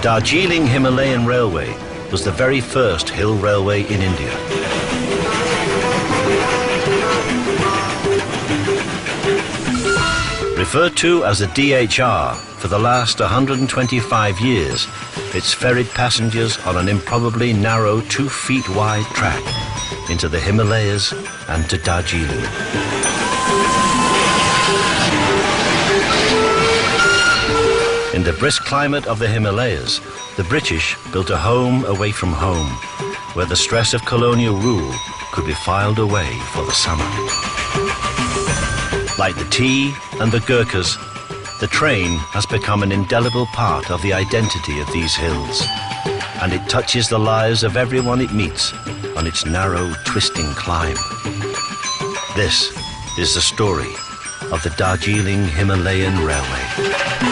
Darjeeling Himalayan Railway was the very first hill railway in India. Referred to as a DHR for the last 125 years, it's ferried passengers on an improbably narrow 2 feet wide track into the Himalayas and to Darjeeling. In the brisk climate of the Himalayas, the British built a home away from home, where the stress of colonial rule could be filed away for the summer. Like the tea and the Gurkhas, the train has become an indelible part of the identity of these hills, and it touches the lives of everyone it meets on its narrow, twisting climb. This is the story of the Darjeeling Himalayan Railway.